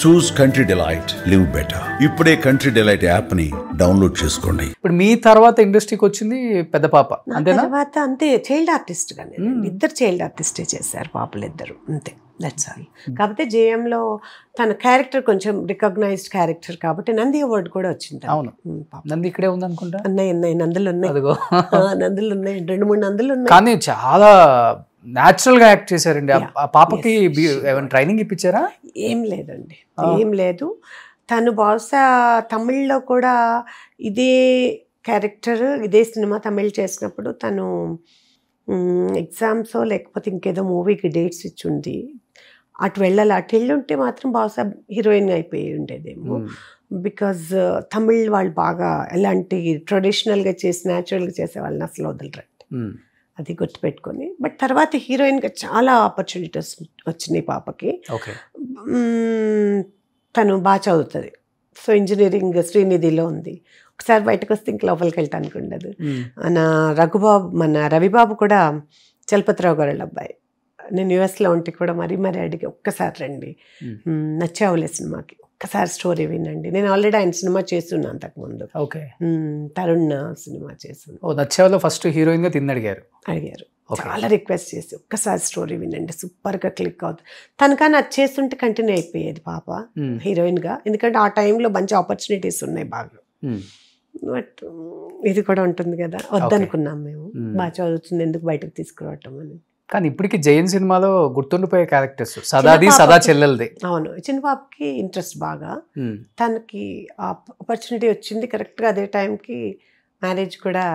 చూస్ country delight, live better. ఇప్పుడే country delight app ని download చేసుకోండి. ఇప్పుడు మీ తర్వాత ఇండస్ట్రీకి వచ్చింది పెద్ద పాప, అంతేనా? తర్వాత అంతే చైల్డ్ ఆర్టిస్ట్ గానే ఇద్దరు చైల్డ్ ఆర్టిస్టే చేశారు పాపలు ఇద్దరు, అంతే. That's all. కాకపోతే జేఎంలో తన క్యారెక్టర్ కొంచెం రికగ్నైజ్డ్ క్యారెక్టర్ కాబట్టి నంది అవార్డు కూడా వచ్చింది. అవును, నంది ఇక్కడే ఉంది అనుకుంటా. ఉన్నాయి నందులు ఉన్నాయి, నందులు ఉన్నాయి, 2-3 నందులు ఉన్నాయి. కానీ చాలా న్యాచురల్ గా యాక్ట్ చేశారండి. ఆ పాపకి ట్రైనింగ్ ఇప్పించారా? ఏం లేదండి, ఏం లేదు. తను బహుశా తమిళ్లో కూడా ఇదే క్యారెక్టర్, ఇదే సినిమా తమిళ్ చేసినప్పుడు తను ఎగ్జామ్స్ లేకపోతే ఇంకేదో మూవీకి డేట్స్ ఇచ్చింది. అటు వెళ్ళాలి, అటు వెళ్ళుంటే మాత్రం బహుశా హీరోయిన్ అయిపోయి ఉండేదేమో. బికాజ్ తమిళ్ వాళ్ళు బాగా ఎలాంటి ట్రెడిషనల్గా చేసి న్యాచురల్గా చేసే వాళ్ళని అసలు వదలరండి, అది గుర్తుపెట్టుకొని. బట్ తర్వాత హీరోయిన్గా చాలా ఆపర్చునిటీస్ వచ్చినాయి పాపకి. తను బాగా చదువుతుంది. సో ఇంజనీరింగ్ శ్రీనిధిలో ఉంది. ఒకసారి బయటకు వస్తే ఇంక లోపలికి వెళ్ళటానికి ఉండదు. మన రవిబాబు కూడా చలపతిరావు గారు అబ్బాయి. నేను యుఎస్లో ఉంటే కూడా మరీ అడిగి ఒక్కసారి రండి, నచ్చావులే సినిమాకి, ఒక్కసారి స్టోరీ వినండి. నేను ఆల్రెడీ ఆయన సినిమా చేస్తున్నాను అంతకుముందు. తరుణ్ సినిమా చేస్తున్నాను. నచ్చావులో ఫస్ట్ హీరోయిన్ గా అడిగారు. చాలా రిక్వెస్ట్ చేసి ఒక్కసారి స్టోరీ వినండి, సూపర్గా క్లిక్ అవుతుంది. తనకన్నా అది చేస్తుంటే కంటిన్యూ అయిపోయేది పాప హీరోయిన్గా. ఎందుకంటే ఆ టైంలో మంచి ఆపర్చునిటీస్ ఉన్నాయి బాగా. బట్ ఇది కూడా ఉంటుంది కదా, వద్దనుకున్నాం మేము. బాగా చదువుతుంది, ఎందుకు బయటకు తీసుకురావటం అని. కానీ ఇప్పటికి జయన్ సినిమాలో గుర్తుండిపోయే క్యారెక్టర్స్ సదాది సదా చెల్లెలది. అవును, చిన్న పాపకి ఇంట్రెస్ట్ బాగా. తనకి ఆపర్చునిటీ వచ్చింది కరెక్ట్గా అదే టైంకి. మ్యారేజ్ కూడా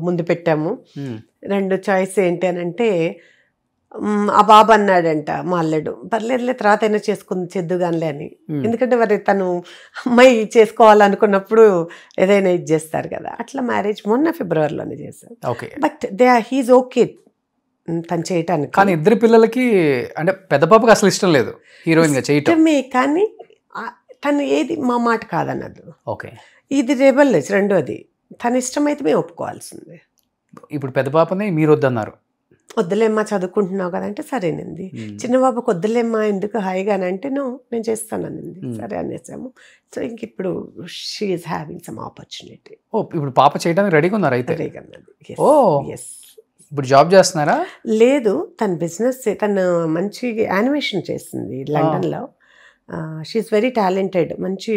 ముందు పెట్టాము. 2 చాయిస్ ఏంటి అని అంటే, ఆ బాబు అన్నాడంట మా అల్లుడు, పర్లేదులే తర్వాత అయినా చేద్దుగానిలే అని. ఎందుకంటే మరి తను అమ్మాయి చేసుకోవాలనుకున్నప్పుడు ఏదైనా ఇది చేస్తారు కదా, అట్లా మ్యారేజ్ మొన్న ఫిబ్రవరిలోనే చేశారు. బట్ హీఈస్ ఓకే తను చేయటానికి. కానీ ఇద్దరు పిల్లలకి అంటే పెద్ద పాపకి అసలు ఇష్టం లేదు హీరోయిన్ గా చేయటమే. కానీ తను ఏది మా మాట కాదన్నది. ఇది రెబెల్నెస్. రెండోది తన ఇష్టమైతే మేము ఒప్పుకోవాల్సిందే. ఇప్పుడు పెద్ద పాపని మీరు వద్దన్నారు. వద్దులేమ్మా చదువుకుంటున్నావు కదంటే సరేనండి. చిన్న బాబుకి వద్దులేమ్మా ఎందుకు హాయిగా అంటే నేను చేస్తానండి. సరే అనేసాము. సో ఇంక ఇప్పుడు she is having some opportunity. ఇప్పుడు పాప చేయడానికి రెడీగా ఉన్నారు అయితే? ఎస్. ఇప్పుడు జాబ్ చేస్తున్నారా? లేదు, తన బిజినెస్, తను మంచి యానిమేషన్ చేస్తుంది లండన్లో. She is very talented. మంచి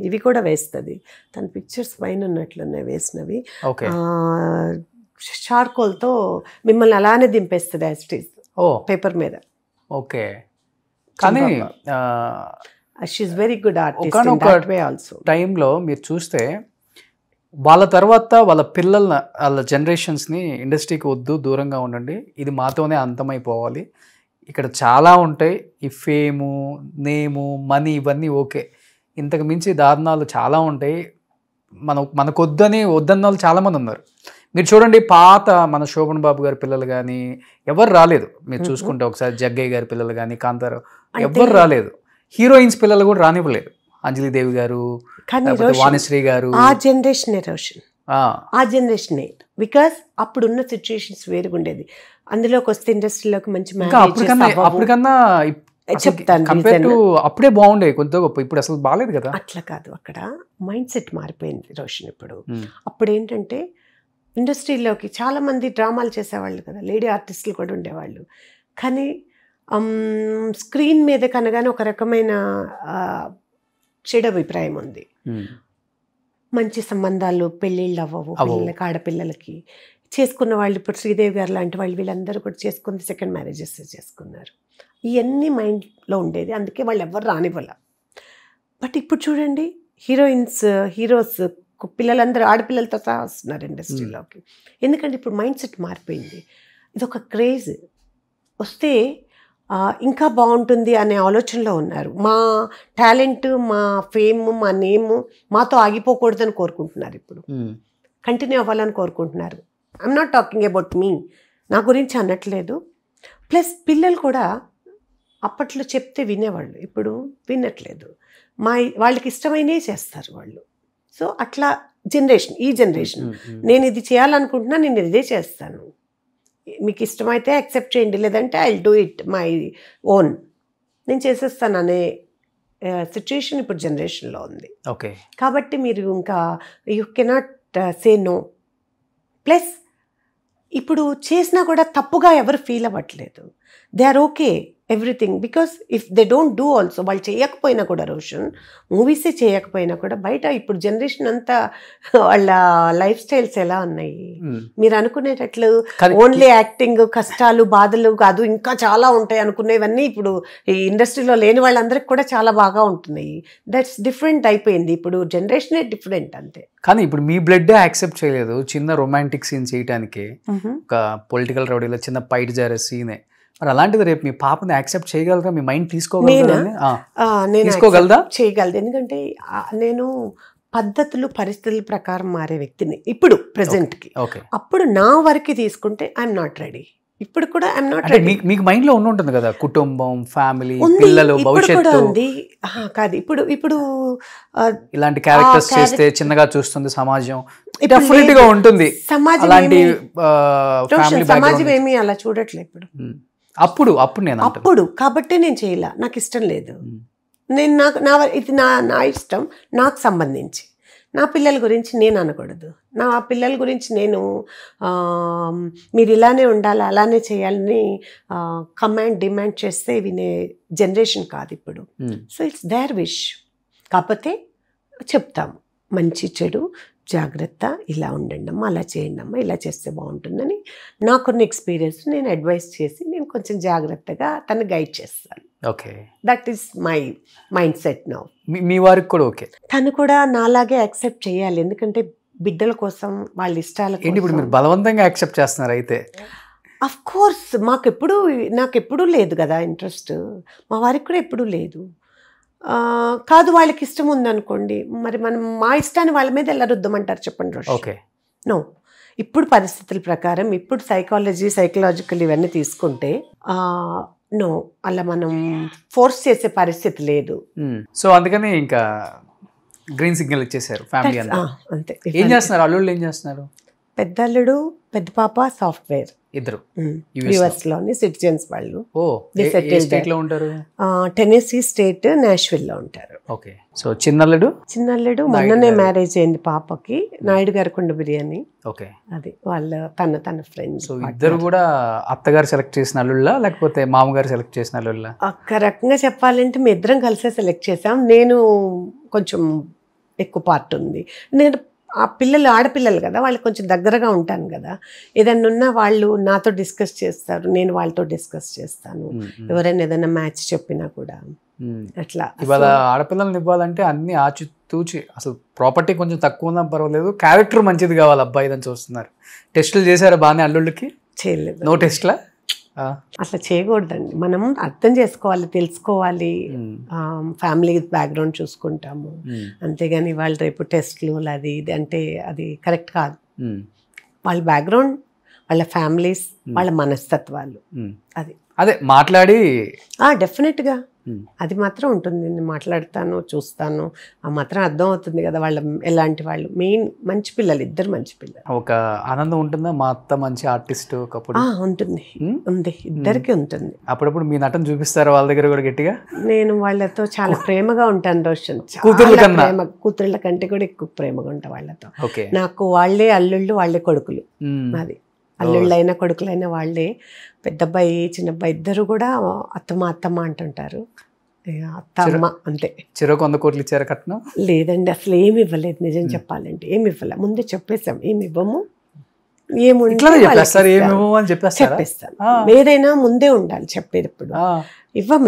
ఇవి కూడా వేస్తుంది. తన పిక్చర్స్ పైన ఉన్నట్లున్నాయి వేసినవి. చార్కోల్తో మిమ్మల్ని అలానే దింపేస్తుంది యాజ్ ఇట్ ఈస్ పేపర్ మీద. ఓకే. కానీ she is very good artist in that way also. టైంలో మీరు చూస్తే వాళ్ళ తర్వాత వాళ్ళ పిల్లల వాళ్ళ జనరేషన్స్ని ఇండస్ట్రీకి వద్దు, దూరంగా ఉండండి, ఇది మాతోనే అంతమైపోవాలి, ఇక్కడ చాలా ఉంటాయి, ఈ ఫేము, నేము, మనీ ఇవన్నీ ఓకే, ఇంతకు మించి దారుణాలు చాలా ఉంటాయి, మనకొద్దని వద్దన్న వాళ్ళు చాలామంది ఉన్నారు. మీరు చూడండి, పాత మన శోభన్ బాబు గారి పిల్లలు కానీ ఎవరు రాలేదు. మీరు చూసుకుంటే ఒకసారి జగ్గయ్య గారి పిల్లలు కానీ, కాంతారావు, ఎవరు రాలేదు. హీరోయిన్స్ పిల్లలు కూడా రానివ్వలేదు. అంజలిదేవి గారు, వాణిశ్రీ గారు, ఆ జనరేషనే రోషన్, ఆ జనరేషనే. బికాస్ అప్పుడున్న సిచ్యుయేషన్స్ వేరుగా ఉండేది. అందులోకి వస్తే ఇండస్ట్రీలోకి మంచి అప్పటికన్నా చెప్తాను, అప్పుడే బాగుండే కొంత గొప్ప, ఇప్పుడు అసలు బాగాలేదు కదా. అట్లా కాదు, అక్కడ మైండ్ సెట్ మారిపోయింది రోషన్. అప్పుడు ఏంటంటే ఇండస్ట్రీలోకి చాలా మంది డ్రామాలు చేసేవాళ్ళు కదా, లేడీ ఆర్టిస్టులు కూడా ఉండేవాళ్ళు. కానీ స్క్రీన్ మీద కనగానే ఒక రకమైన చెడు అభిప్రాయం ఉంది. మంచి సంబంధాలు, పెళ్ళిళ్ళు అవ్వవు పిల్లలకి, ఆడపిల్లలకి. చేసుకున్న వాళ్ళు ఇప్పుడు శ్రీదేవి గారు లాంటి వాళ్ళు వీళ్ళందరూ కూడా చేసుకుని సెకండ్ మ్యారేజెస్ చేసుకున్నారు. ఇవన్నీ మైండ్లో ఉండేది, అందుకే వాళ్ళు ఎవరు రానివ్వాల. బట్ ఇప్పుడు చూడండి, హీరోస్ పిల్లలందరూ ఆడపిల్లలతో సహా వస్తున్నారు ఇండస్ట్రీలోకి. ఎందుకంటే ఇప్పుడు మైండ్ సెట్ మారిపోయింది. ఇది ఒక క్రేజ్. వస్తే ఇంకా బాగుంటుంది అనే ఆలోచనలో ఉన్నారు. మా టాలెంట్, మా ఫేమ్, మా నేమ్ మాతో ఆగిపోకూడదని కోరుకుంటున్నారు. ఇప్పుడు కంటిన్యూ అవ్వాలని కోరుకుంటున్నారు. I'm not talking about me, నా గురించి అనట్లేదు. ప్లస్ పిల్లలు కూడా అప్పట్లో చెప్తే వినేవాళ్ళు, ఇప్పుడు వినట్లేదు. వాళ్ళకి ఇష్టమైనవి చేస్తారు వాళ్ళు. సో అట్లా జనరేషన్, ఈ జనరేషన్, నేను ఇది చేయాలనుకుంటున్నా, నేను ఇదే చేస్తాను, మీకు ఇష్టమైతే యాక్సెప్ట్ చేయండి, లేదంటే I will do it my own, నేను చేసేస్తాను అనే సిచ్యుయేషన్ ఇప్పుడు జనరేషన్లో ఉంది. ఓకే. కాబట్టి మీరు ఇంకా you cannot say no. Plus ఇప్పుడు చేసినా కూడా తప్పుగా ఎవరు ఫీల్ అవ్వట్లేదు. They are okay everything. Because if they don't do also, వాళ్ళు చేయకపోయినా కూడా రోషన్, మూవీసే చేయకపోయినా కూడా బయట ఇప్పుడు జనరేషన్ అంతా వాళ్ళ లైఫ్ స్టైల్స్ ఎలా ఉన్నాయి మీరు అనుకునేటట్లు ఓన్లీ యాక్టింగ్, కష్టాలు, బాధలు కాదు, ఇంకా చాలా ఉంటాయి అనుకునేవన్నీ ఇప్పుడు ఈ ఇండస్ట్రీలో లేని వాళ్ళందరికీ కూడా చాలా బాగా ఉంటున్నాయి. దట్స్ డిఫరెంట్ అయిపోయింది ఇప్పుడు, జనరేషనే డిఫరెంట్ అంతే. కానీ ఇప్పుడు మీ బ్లడ్ యాక్సెప్ట్ చేయలేదు చిన్న రొమాంటిక్ సీన్ చేయడానికి, ఒక పొలిటికల్ రౌడీలో చిన్న పైట్ జారే సీనే. మరి అలాంటిది రేపు మీ పాపని యాక్సెప్ట్ చేయగలరా? మీ మైండ్ తీసుకోగలదా? చేయగలదు. ఎందుకంటే నేను పద్ధతులు, పరిస్థితుల ప్రకారం మారే వ్యక్తిని ఇప్పుడు ప్రెసెంట్కి. అప్పుడు నా వరకు తీసుకుంటే ఐఎమ్ నాట్ రెడీ. ఇప్పుడు కూడా ఐఎమ్ నాట్ రెడీ. మీకు మైండ్ లో ఉంటుంది కదా, కుటుంబం, ఫ్యామిలీ, పిల్లలు, భవిష్యత్తు. కాదు ఇప్పుడు ఇలాంటి క్యారెక్టర్స్ చేస్తే చిన్నగా చూస్తుంది సమాజం, డెఫినెట్ గా ఉంటుంది. సమాజం ఏమీ అలా చూడట్లేదు ఇప్పుడు. అప్పుడు కాబట్టి నేను చేయలే, నాకు ఇష్టం లేదు. నేను ఇది నా ఇష్టం, నాకు సంబంధించి. నా పిల్లల గురించి నేను అనకూడదు. నా పిల్లల గురించి నేను మీరు ఇలానే ఉండాలి, అలానే చేయాలని కమాండ్, డిమాండ్ చేస్తే వినే జనరేషన్ కాదు ఇప్పుడు. So it's their wish. కాకపోతే చెప్తాము మంచి చెడు, జాగ్రత్త, ఇలా ఉండండి అమ్మా, అలా చేయండి అమ్మా, ఇలా చేస్తే బాగుంటుందని నాకున్న ఎక్స్పీరియన్స్ నేను అడ్వైస్ చేసి నేను కొంచెం జాగ్రత్తగా తను గైడ్ చేస్తాను. Okay, that is my mindset now. మీ వారికి కూడా ఓకే? తను కూడా నాలాగే యాక్సెప్ట్ చేయాలి, ఎందుకంటే బిడ్డల కోసం, వాళ్ళ ఇష్టాల కోసం. ఇప్పుడు మీరు బలవంతంగా యాక్సెప్ట్ చేస్తున్నారు అయితే? అఫ్ కోర్స్, నాకెప్పుడూ లేదు కదా ఇంట్రెస్ట్, మా వారికి కూడా ఎప్పుడూ లేదు. కాదు, వాళ్ళకి ఇష్టం ఉందనుకోండి, మరి మనం మా ఇష్టాన్ని వాళ్ళ మీద ఎలా రుద్దమంటారు చెప్పండి రోషన్? Okay, no. ఇప్పుడు పరిస్థితుల ప్రకారం, ఇప్పుడు సైకలాజికల్ ఇవన్నీ తీసుకుంటే నో, అలా మనం ఫోర్స్ చేసే పరిస్థితి లేదు. సో అందుకని ఇంకా గ్రీన్ సిగ్నల్ ఇచ్చేసారు ఫ్యామిలీ అంతే. ఏం చేస్తున్నారు అల్లుళ్ళు? ఏం చేస్తున్నారు? పెద్ద అల్లుడు, పెద్ద పాప సాఫ్ట్వేర్, ఇద్దరు యుఎస్ లోని సిటిజన్స్ వాళ్ళు. స్టేట్ లో ఉంటారు? టెన్నెసీ స్టేట్, నాష్విల్ లో ఉంటారు. ఓకే. సో చిన్నల్లుడు మొన్ననే మ్యారేజ్ అయింది పాపకి, నాయుడు గారి కుండ బిర్యానీ. ఓకే, అది వాళ్ళ తన ఫ్రెండ్స్. సో ఇద్దరు కూడా అత్తగారు సెలెక్ట్ చేసిన అల్లుళ్ళ లేకపోతే మామగారు సెలెక్ట్ చేసిన అల్లుళ్ళ? ఒక రకంగా చెప్పాలంటే మీ ఇద్దరం కలిసే సెలెక్ట్ చేసాం. నేను కొంచెం ఎక్కువ పార్ట్ ఉంది. నేను ఆ పిల్లలు ఆడపిల్లలు కదా, వాళ్ళకి కొంచెం దగ్గరగా ఉంటాను కదా, ఏదన్నా ఉన్నా వాళ్ళు నాతో డిస్కస్ చేస్తారు, నేను వాళ్ళతో డిస్కస్ చేస్తాను. ఎవరైనా ఏదైనా మ్యాచ్ చెప్పినా కూడా అట్లా. ఇవాళ ఆడపిల్లల్ని ఇవ్వాలంటే అన్ని ఆచితూచి, అసలు ప్రాపర్టీ కొంచెం తక్కువ ఉన్నా పర్వాలేదు, క్యారెక్టర్ మంచిది కావాలి అబ్బాయి అని చూస్తున్నారు. టెస్టులు చేశారా బాగానే అల్లుళ్ళకి? చేయలేదు. నో టెస్ట్లా? అట్లా చేయకూడదండి. మనం అర్థం చేసుకోవాలి, తెలుసుకోవాలి, ఫ్యామిలీ బ్యాక్గ్రౌండ్ చూసుకుంటాము. అంతేగాని వాళ్ళు రేపు టెస్ట్లు అది ఇది అంటే అది కరెక్ట్ కాదు. వాళ్ళ బ్యాక్గ్రౌండ్, వాళ్ళ ఫ్యామిలీస్, వాళ్ళ మనస్తత్వాలు, అదే మాట్లాడి డెఫినెట్గా అది మాత్రం ఉంటుంది. నేను మాట్లాడతాను, చూస్తాను, ఆ మాత్రం అర్థం అవుతుంది కదా వాళ్ళ ఎలాంటి వాళ్ళు. మెయిన్ మంచి పిల్లలు, ఇద్దరు మంచి పిల్లలు. ఒక ఆనందం ఉంటుందా? మా అత్త మంచి ఆర్టిస్ట్ ఒకప్పుడు ఉంటుంది, ఇద్దరికి ఉంటుంది. అప్పుడప్పుడు మీ నటన చూపిస్తారు వాళ్ళ దగ్గర కూడా గట్టిగా? నేను వాళ్ళతో చాలా ప్రేమగా ఉంటాను రోషన్. కూతుళ్ళ కంటే కూడా ఎక్కువ ప్రేమగా ఉంటా వాళ్ళతో. నాకు వాళ్ళే అల్లుళ్ళు, వాళ్ళే కొడుకులు. అది అల్లుళ్ళైనా కొడుకులైనా వాళ్ళే. పెద్దబ్బాయి, చిన్నబ్బాయి ఇద్దరు కూడా అత్తమ్మ అంటుంటారు. అత్తమ్మ అంతే. చెరో 100 కోట్లు ఇచ్చారు కట్నం? లేదండి, అసలు ఏమి ఇవ్వలేదు. నిజం చెప్పాలంటే ఏమి ఇవ్వలే. ముందే చెప్పేసాం ఏమి ఇవ్వము, చెప్పేస్తాను. ఏదైనా ముందే ఉండాలి చెప్పేటప్పుడు.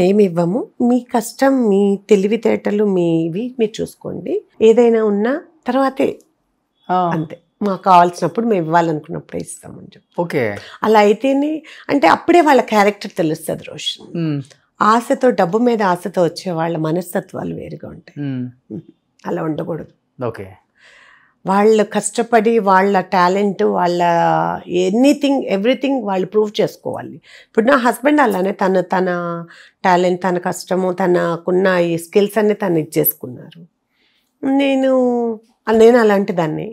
ఏమి ఇవ్వము, మీ కష్టం, మీ తెలివితేటలు, మీవి మీరు చూసుకోండి, ఏదైనా ఉన్నా తర్వాతే, అంతే. మాకు కావాల్సినప్పుడు మేము ఇవ్వాలనుకున్నప్పుడే ఇస్తామని చెప్పి. ఓకే, అలా అయితేనే, అంటే అప్పుడే వాళ్ళ క్యారెక్టర్ తెలుస్తుంది రోషన్. ఆశతో, డబ్బు మీద ఆశతో వచ్చే వాళ్ళ మనస్తత్వాలు వేరుగా ఉంటాయి. అలా ఉండకూడదు. ఓకే, వాళ్ళు కష్టపడి వాళ్ళ టాలెంట్, వాళ్ళ ఎవ్రీథింగ్ వాళ్ళు ప్రూవ్ చేసుకోవాలి. ఇప్పుడు నా హస్బెండ్ అలానే తన టాలెంట్, తన కష్టము, తనకున్న ఈ స్కిల్స్ అన్ని తను ఇచ్చేసుకున్నారు. నేను అలాంటి దాన్ని.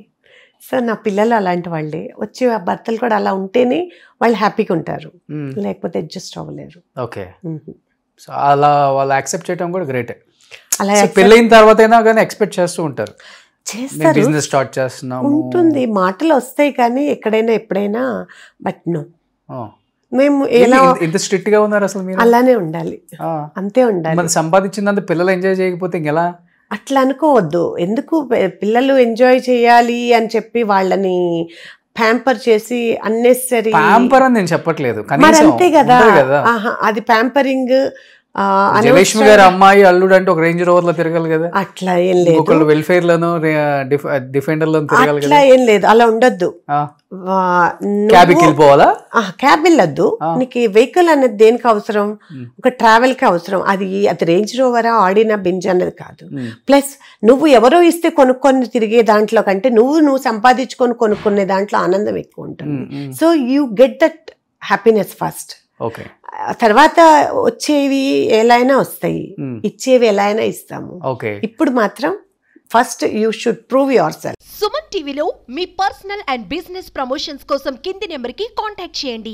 సో నా పిల్లలు అలాంటి వాళ్ళే. వచ్చి ఆ భర్తలు కూడా అలా ఉంటేనే వాళ్ళు హ్యాపీగా ఉంటారు, లేకపోతే అడ్జస్ట్ అవ్వలేరు. ఓకే, సో అలా వాళ్ళు యాక్సెప్ట్ చేయడం కూడా గ్రేట్. అలా పెళ్ళైన తర్వాత అయినా కానీ ఎక్స్పెక్ట్ చేస్తూ ఉంటారు, చేస్తారు, బిజినెస్ స్టార్ట్ చేస్తున్నాము ఉంటుంది, మాటలు వస్తాయి కానీ ఎక్కడైనా ఎప్పుడైనా. బట్ నో, మేము ఎలా ఇంత స్ట్రిక్ట్ గా ఉన్నారు అసలు మీరు? అలానే ఉండాలి, అంతే ఉండాలి. మరి సంపాదించిందంత పిల్లలు ఎంజాయ్ చేయకపోతే ఇంకెలా? అట్లా అనుకోవద్దు. ఎందుకు పిల్లలు ఎంజాయ్ చేయాలి అని చెప్పి వాళ్ళని ప్యాంపర్ చేసి అన్నెసరీ. ప్యాంపర్ అని నేను చెప్పట్లేదు, మరి అంతే కదా, అది ప్యాంపరింగ్. జయలక్ష్మి గారి అమ్మాయి అల్లుడు అంటే ఒక రేంజ్ రోవర్ లో తిరగాలి కదా, అట్లా ఏం లేదు. ఒకళ్ళు వెల్ఫేర్ లోను డిఫెండర్ లోను తిరగాలి కదా, అట్లా ఏం లేదు, అలా ఉండొద్దు. క్యాబ్ వెళ్ళిపోవాలా? క్యాబ్ వెళ్ళొద్దు. నీకు వెహికల్ అనేది దేనికి అవసరం? ఒక ట్రావెల్ కి అవసరం. అది రేంజ్ రోవరా, ఆడినా, బెంజ్ అన్నది కాదు. ప్లస్ నువ్వు ఎవరో ఇస్తే కొనుక్కొని తిరిగే దాంట్లో కంటే నువ్వు సంపాదించుకొని కొనుక్కునే దాంట్లో ఆనందం ఎక్కువ ఉంటుంది. So you get that happiness first. Okay, తర్వాత వచ్చేవి ఎలా అయినా వస్తాయి, ఇచ్చేవి ఎలా అయినా ఇస్తాము. ఇప్పుడు మాత్రం first you should prove your self. Suman టీవీలో మీ పర్సనల్ అండ్ బిజినెస్ ప్రమోషన్స్ కోసం కింది నెంబర్కి కాంటాక్ట్ చేయండి.